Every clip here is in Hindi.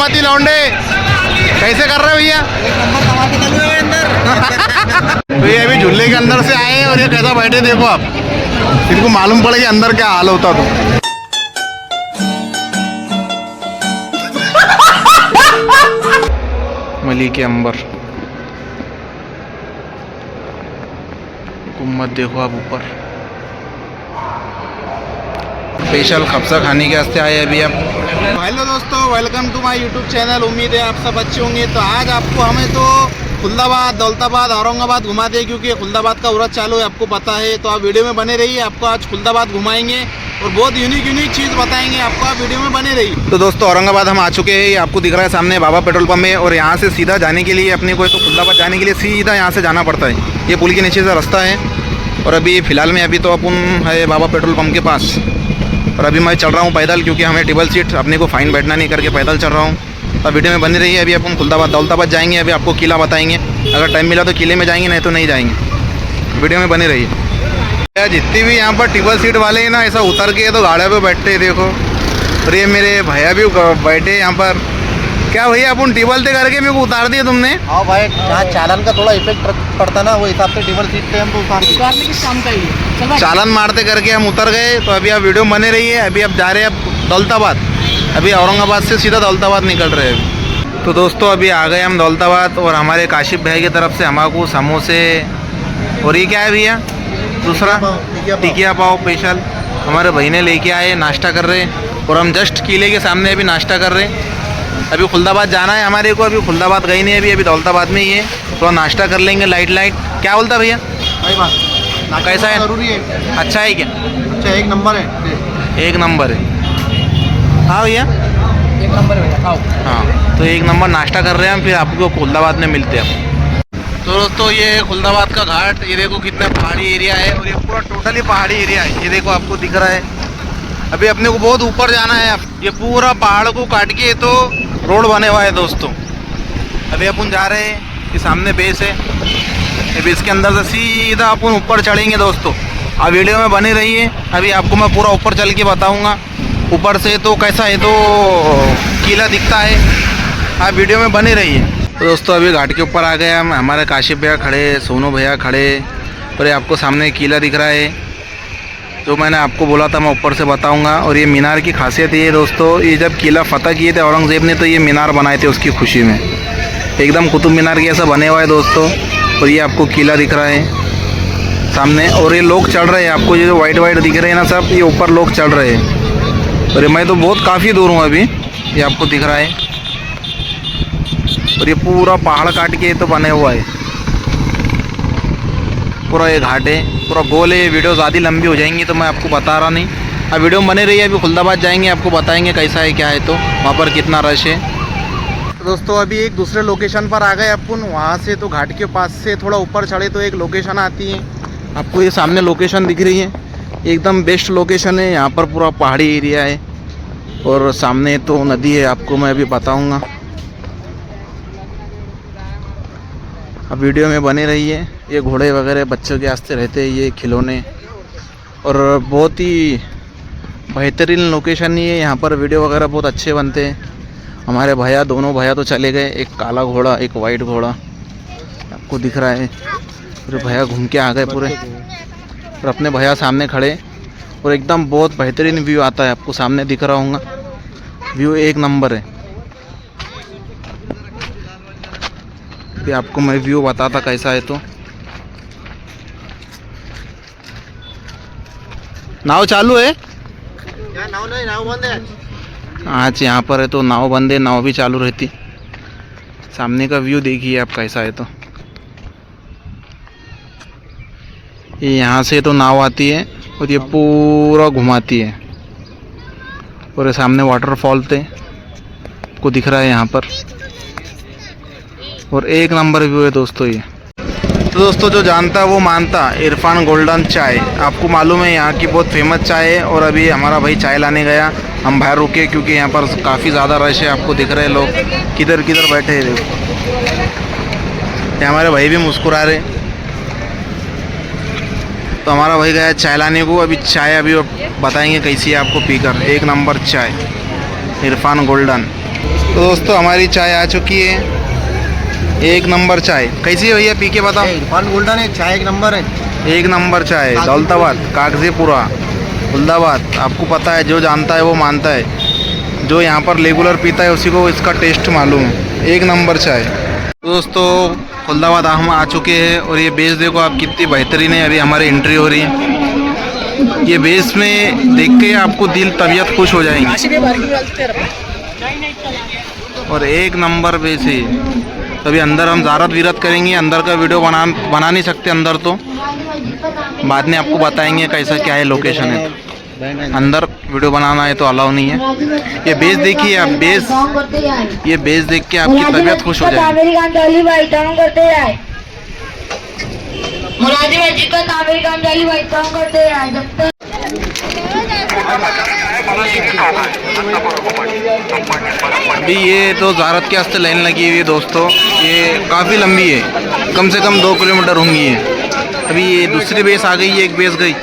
बारामती लौंडे कैसे कर रहे हो भैया? तो ये अभी झूले के अंदर से आए हैं और ये कैसा बैठे देखो आप, इनको मालूम पड़े कि अंदर क्या हाल होता। तो मली के अंबर गुम्मत देखो आप ऊपर। स्पेशल खबसा खाने के वास्ते आए अभी आप। हेलो दोस्तों, welcome to my YouTube channel. उम्मीद है आप सब अच्छे होंगे। तो आज आपको हमें तो खुलदाबाद, दौलताबाद, औरंगाबाद घुमाते हैं क्योंकि खुलदाबाद का उरस चालू है, आपको पता है। तो आप वीडियो में बने रहिए, आपको आज खुलदाबाद घुमाएंगे और बहुत यूनिक चीज़ बताएंगे आपको, आप वीडियो में बने रहिए। तो दोस्तों औरंगाबाद हम आ चुके हैं, ये आपको दिख रहा है सामने बाबा पेट्रोल पंप है। और यहाँ से सीधा जाने के लिए अपने को तो खुलदाबाद जाने के लिए सीधा यहाँ से जाना पड़ता है। ये पुल के नीचे से रास्ता है। और अभी फ़िलहाल में अभी तो अपन है बाबा पेट्रोल पंप के पास। और अभी मैं चल रहा हूँ पैदल क्योंकि हमें टेबल सीट अपने को फाइन बैठना नहीं करके पैदल चल रहा हूँ। तो वीडियो में बनी रही है। अभी अपन खुलदाबाद दौलताबाद जाएंगे, अभी आपको किला बताएंगे। अगर टाइम मिला तो किले में जाएंगे, नहीं तो नहीं जाएंगे। वीडियो में बनी रही है। जितनी भी यहाँ पर टेबल सीट वाले हैं ना, ऐसा उतर के तो गाड़ियों पे बैठते हैं देखो। और ये मेरे भैया भी बैठे यहाँ पर। क्या भैया अपन टेबल से करके मेरे को उतार दिए तुमने? हाँ भाई, जहाँ चालान का थोड़ा इफेक्ट पड़ता ना, वो हिसाब से टेबल सीट पे हमको उतारने के काम का ही चालान मारते करके हम उतर गए। तो अभी आप वीडियो बने रही है। अभी आप जा रहे हैं अब दौलताबाद। अभी औरंगाबाद से सीधा दौलताबाद निकल रहे हैं। तो दोस्तों अभी आ गए हम दौलताबाद। और हमारे काशिफ भाई की तरफ से हमारे समोसे और ये क्या है भैया दूसरा टिकिया पाव स्पेशल हमारे भाई ने लेके आए, नाश्ता कर रहे हैं। और हम जस्ट किले के सामने अभी नाश्ता कर रहे हैं। अभी खुलदाबाद जाना है हमारे को, अभी खुलदाबाद गई नहीं, अभी दौलताबाद में ही है। थोड़ा नाश्ता कर लेंगे लाइट। क्या बोलता भैया? भाई बात कैसा है? जरूरी है। अच्छा है क्या? अच्छा, एक नंबर है। एक नंबर है। हाँ भैया एक नंबर है खाओ। हाँ, तो एक नंबर नाश्ता कर रहे हैं हम, फिर आपको खुलदाबाद में मिलते हैं। तो दोस्तों ये खुलदाबाद का घाट, ये देखो कितना पहाड़ी एरिया है। और ये पूरा टोटली पहाड़ी एरिया है। ये देखो आपको दिख रहा है। अभी अपने को बहुत ऊपर जाना है। ये पूरा पहाड़ को काट के तो रोड बने हुआ है दोस्तों। अभी अपन जा रहे हैं, ये सामने बेस है। अभी इसके अंदर से सीधा अपन ऊपर चढ़ेंगे दोस्तों। आप वीडियो में बने रहिए, अभी आपको मैं पूरा ऊपर चल के बताऊंगा। ऊपर से तो कैसा है तो किला दिखता है, आप वीडियो में बने रहिए। तो दोस्तों अभी घाट के ऊपर आ गए हम। हमारे काशिफ भैया खड़े, सोनू भैया खड़े। और ये आपको सामने किला दिख रहा है, जो मैंने आपको बोला था मैं ऊपर से बताऊंगा। और ये मीनार की खासियत ये है दोस्तों, ये जब किला फतह किए थे औरंगज़ेब ने, तो ये मीनार बनाए थे उसकी खुशी में। एकदम कुतुब मीनार की ऐसा बने हुआ है दोस्तों। और ये आपको किला दिख रहा है सामने। और ये लोग चढ़ रहे हैं, आपको ये जो वाइट दिख रहे हैं ना सब, ये ऊपर लोग चढ़ रहे हैं। और मैं तो बहुत काफ़ी दूर हूँ अभी, ये आपको दिख रहा है। और ये पूरा पहाड़ काट के तो बने हुआ है, पूरा ये घाट है, पूरा गोल है। वीडियो ज़्यादा लंबी हो जाएंगी तो मैं आपको बता रहा नहीं। अब वीडियो में बने रही है। अभी खुलदाबाद जाएंगे, आपको बताएंगे कैसा है क्या है, तो वहाँ पर कितना रश है। तो दोस्तों अभी एक दूसरे लोकेशन पर आ गए अपन। वहाँ से तो घाट के पास से थोड़ा ऊपर चढ़े तो एक लोकेशन आती है। आपको ये सामने लोकेशन दिख रही है, एकदम बेस्ट लोकेशन है। यहाँ पर पूरा पहाड़ी एरिया है और सामने तो नदी है, आपको मैं अभी बताऊँगा। अब वीडियो में बने रहिए। ये घोड़े वगैरह बच्चों के वास्ते रहते हैं, ये खिलौने। और बहुत ही बेहतरीन लोकेशन ही है। यहाँ पर वीडियो वगैरह बहुत अच्छे बनते हैं। हमारे भैया, दोनों भैया तो चले गए, एक काला घोड़ा एक वाइट घोड़ा आपको दिख रहा है। फिर भैया घूम के आ गए पूरे। और अपने भैया सामने खड़े। और एकदम बहुत बेहतरीन व्यू आता है, आपको सामने दिख रहा होगा। व्यू एक नंबर है। भी आपको मैं व्यू बताता कैसा है। तो नाव चालू है, नाव नहीं, नाव बंद है आज यहाँ पर है तो नाव बंद है, नाव भी चालू रहती। सामने का व्यू देखिए आप कैसा है। तो ये यहाँ से तो नाव आती है और ये पूरा घुमाती है। और ये सामने वाटरफॉल थे को दिख रहा है यहाँ पर। और एक नंबर व्यू है दोस्तों ये। तो दोस्तों जो जानता वो मानता, इरफान गोल्डन चाय आपको मालूम है यहाँ की बहुत फेमस चाय है। और अभी हमारा भाई चाय लाने गया, हम बाहर रुके क्योंकि यहाँ पर काफ़ी ज़्यादा रश है। आपको दिख रहे लोग किधर किधर बैठे हैं। ये हमारे भाई भी मुस्कुरा रहे। तो हमारा भाई गया चाय लाने को। अभी चाय अभी बताएंगे कैसी है आपको पीकर। एक नंबर चाय इरफान गोल्डन। तो दोस्तों हमारी चाय आ चुकी है, एक नंबर चाय। कैसी है भैया, पी के बताओ। इरफान गोल्डन है, चाय एक नंबर है। एक नंबर चाय, दौलताबाद, कागजीपुरा, खुलदाबाद। आपको पता है, जो जानता है वो मानता है, जो यहाँ पर रेगुलर पीता है उसी को इसका टेस्ट मालूम है। एक नंबर चाय। तो दोस्तों खुलदाबाद हम आ चुके हैं और ये बेस देखो आप कितनी बेहतरीन है। अभी हमारी एंट्री हो रही है। ये बेस में देख के आपको दिल तबीयत खुश हो जाएंगी। और एक नंबर बेस है। तभी अंदर हम ज़ारत वीरत करेंगे। अंदर का वीडियो बना नहीं सकते अंदर, तो बाद में आपको बताएंगे कैसा क्या है, लोकेशन है। अंदर वीडियो बनाना है तो अलाउ नहीं है। ये बेस देखिए आप, बेस, ये बेस देख के आपकी तबीयत खुश हो जाएगी। अभी ये तो ज़ारत के वास्ते लाइन लगी हुई है दोस्तों। ये काफ़ी लंबी है, कम से कम 2 किलोमीटर होंगी ये। अभी ये दूसरी बेस आ गई है, एक बेस गई,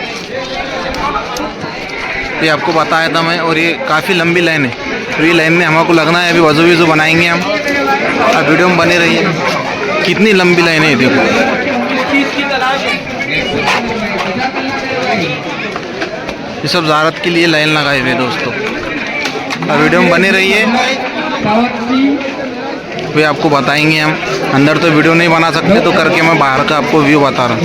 ये आपको बताया था मैं। और ये काफ़ी लंबी लाइन है। तो ये लाइन में हमको लगना है। अभी वज़ू वज़ू बनाएंगे हम, अब वीडियो में बने रहिए। कितनी लंबी लाइन है देखो। ये सब ज़ारत के लिए लाइन लगाए हुए दोस्तों। अब वीडियो में बने रहिए, वे आपको बताएंगे हम। अंदर तो वीडियो नहीं बना सकते, तो करके मैं बाहर का आपको व्यू बता रहा हूँ।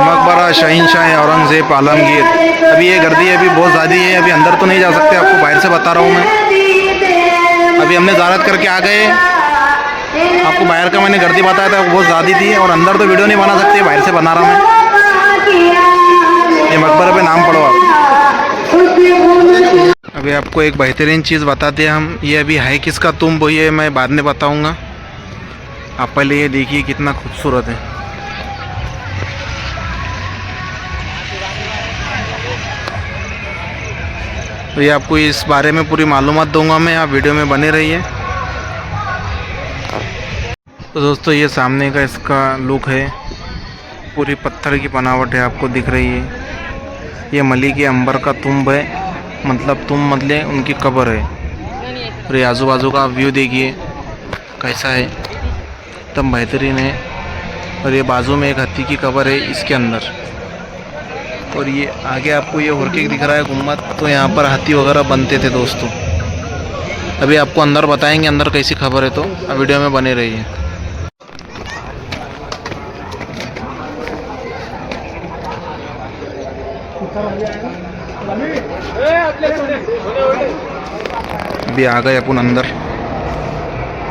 मकबरा शहीनशाह औरंगज़ेब आलमगीर। अभी ये गर्दी अभी बहुत ज़्यादा है, अभी अंदर तो नहीं जा सकते, आपको बाहर से बता रहा हूँ मैं। अभी हमने ज़ारत करके आ गए। आपको बाहर का मैंने गर्दी बताया था, बहुत ज़्यादा थी। और अंदर तो वीडियो नहीं बना सकते, बाहर से बना रहा हूँ मैं। ये मकबरे पे नाम पढ़ो आप। अभी आपको एक बेहतरीन चीज़ बताते हैं हम। ये अभी है किसका तुम, ये मैं बाद में बताऊँगा। आप पहले ये देखिए कितना खूबसूरत है। तो ये आपको इस बारे में पूरी मालूमात दूंगा मैं, आप वीडियो में बने रहिए। तो दोस्तों ये सामने का इसका लुक है, पूरी पत्थर की बनावट है, आपको दिख रही है। ये मलिक अंबर का तुंब है, मतलब तुम मतलब उनकी कब्र है। और ये आजू बाजू का व्यू देखिए कैसा है, एकदम बेहतरीन है। और ये बाजू में एक हाथी की कब्र है इसके अंदर। और ये आगे आपको ये होरके दिख रहा है गुम्बद, तो यहाँ पर हाथी वगैरह बनते थे दोस्तों। अभी आपको अंदर बताएंगे अंदर कैसी खबर है, तो अब वीडियो में बने रहिए। अभी आ गए अपन अंदर।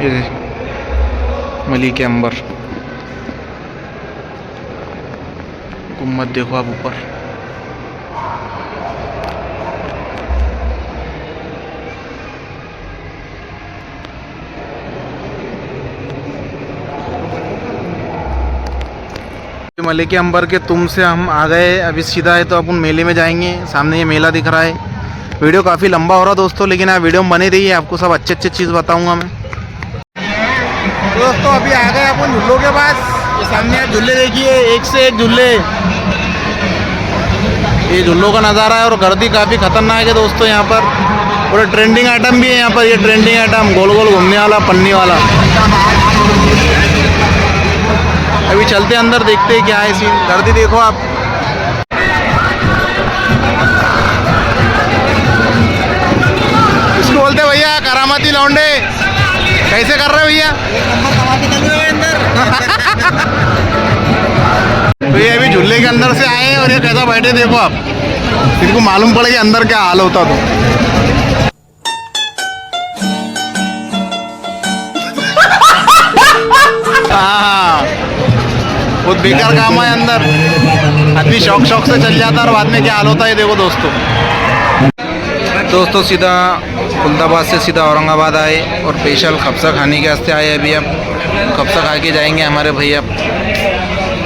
ये मलिक अंबर गुम्बद देखो आप ऊपर। मलिक अंबर के तुम से हम आ गए, अभी सीधा है तो अपन मेले में जाएंगे। सामने ये मेला दिख रहा है। वीडियो काफ़ी लंबा हो रहा दोस्तों, लेकिन आप वीडियो में बने रहिए, आपको सब अच्छे अच्छे चीज़ बताऊंगा मैं। दोस्तों अभी आ गए अपन झूलों के पास। ये सामने आप झूले देखिए, एक से एक झूले। ये झूलों का नज़ारा है और गर्दी काफ़ी खतरनाक है दोस्तों यहाँ पर। और ट्रेंडिंग आइटम भी है यहाँ पर। ये ट्रेंडिंग आइटम गोल गोल घूमने वाला पन्नी वाला। अभी चलते अंदर, देखते हैं क्या है सीन। गर्दी देखो आप। इसको बोलते भैया करामाती लौंडे। कैसे कर रहे भैया? तो ये अभी झूले के अंदर से आए हैं और ये कैसा बैठे देखो आप। इनको मालूम पड़े कि अंदर क्या हाल होता। तो हाँ, बहुत बेकार काम है अंदर। आदमी शौक से चल जाता है और बाद में क्या हाल होता है देखो दोस्तों। सीधा खुलदाबाद से सीधा औरंगाबाद आए और स्पेशल खबसा खाने के वास्ते आए। अभी अब खबसा खा के जाएंगे हमारे भैया।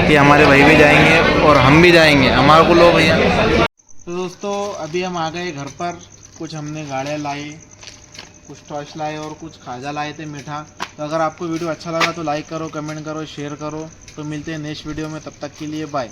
ये हमारे भाई भी जाएंगे और हम भी जाएंगे, हमारे को लो भैया। तो दोस्तों अभी हम आ गए घर पर। कुछ हमने गाड़ियाँ लाई, कुछ टॉर्च लाए और कुछ खाजा लाए थे मीठा। तो अगर आपको वीडियो अच्छा लगा तो लाइक करो, कमेंट करो, शेयर करो। तो मिलते हैं नेक्स्ट वीडियो में, तब तक के लिए बाय।